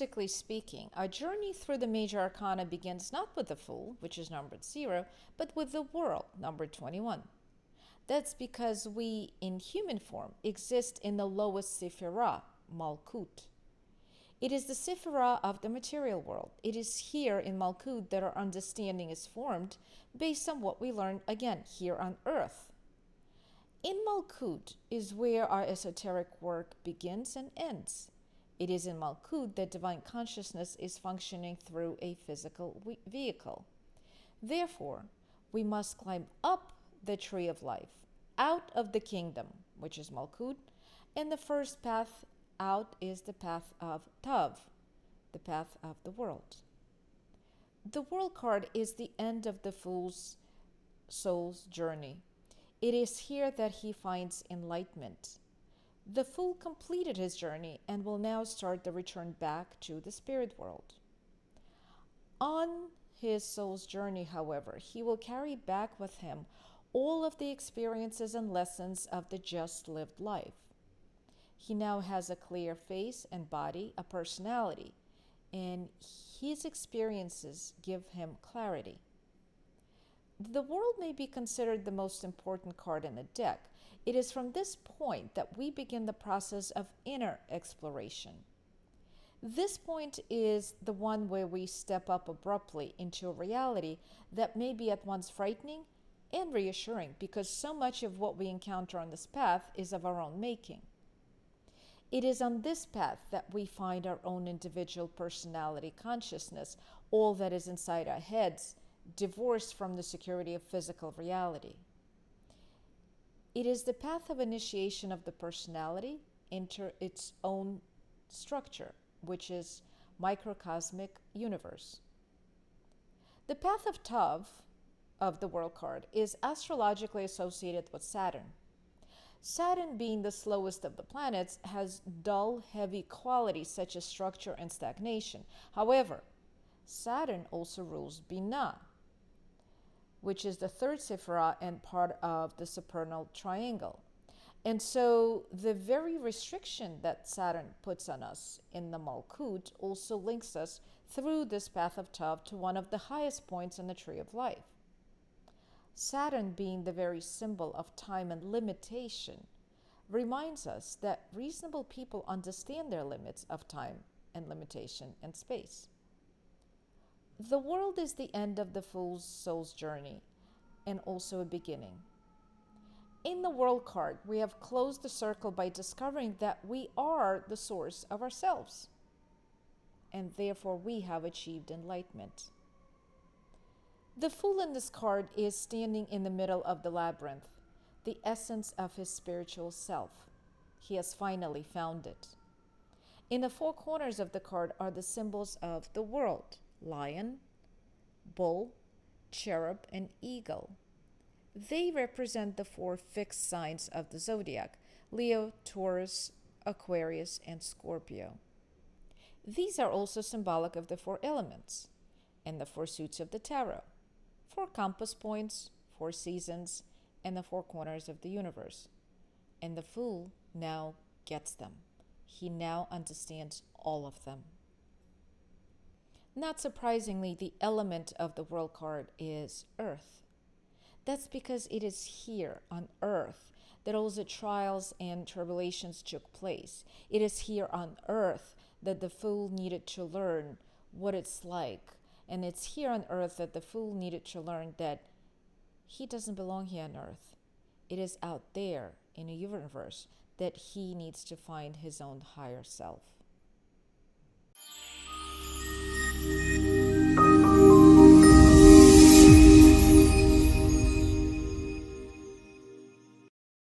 Mystically speaking, our journey through the major arcana begins not with the Fool, which is numbered 0, but with the World, numbered 21. That's because we, in human form, exist in the lowest Sephirah, Malkut. It is the Sephirah of the material world. It is here in Malkut that our understanding is formed based on what we learned, again, here on Earth. In Malkut is where our esoteric work begins and ends. It is in Malkut that divine consciousness is functioning through a physical vehicle. Therefore, we must climb up the tree of life, out of the kingdom, which is Malkut, and the first path out is the path of Tav, the path of the world. The World card is the end of the Fool's soul's journey. It is here that he finds enlightenment. The Fool completed his journey and will now start the return back to the spirit world. On his soul's journey, however, he will carry back with him all of the experiences and lessons of the just lived life. He now has a clear face and body, a personality, and his experiences give him clarity. The World may be considered the most important card in the deck. It is from this point that we begin the process of inner exploration. This point is the one where we step up abruptly into a reality that may be at once frightening and reassuring, because so much of what we encounter on this path is of our own making. It is on this path that we find our own individual personality consciousness, all that is inside our heads, divorced from the security of physical reality. It is the path of initiation of the personality into its own structure, which is microcosmic universe. The path of Tav, of the World card, is astrologically associated with Saturn. Saturn, being the slowest of the planets, has dull, heavy qualities such as structure and stagnation. However, Saturn also rules Binah, which is the third Sephirah and part of the supernal triangle. And so the very restriction that Saturn puts on us in the Malkut also links us through this path of Tav to one of the highest points in the tree of life. Saturn, being the very symbol of time and limitation, reminds us that reasonable people understand their limits of time and limitation and space. The World is the end of the Fool's soul's journey and also a beginning. In the World card, we have closed the circle by discovering that we are the source of ourselves, and therefore we have achieved enlightenment. The Fool in this card is standing in the middle of the labyrinth, the essence of his spiritual self. He has finally found it. In the four corners of the card are the symbols of the world: lion, bull, cherub, and eagle. They represent the four fixed signs of the zodiac: Leo, Taurus, Aquarius, and Scorpio. These are also symbolic of the four elements and the four suits of the tarot, four compass points, four seasons, and the four corners of the universe. And the Fool now gets them. He now understands all of them. Not surprisingly, the element of the World card is Earth. That's because it is here on Earth that all the trials and tribulations took place. It is here on Earth that the Fool needed to learn what it's like. And it's here on Earth that the Fool needed to learn that he doesn't belong here on Earth. It is out there in a universe that he needs to find his own higher self.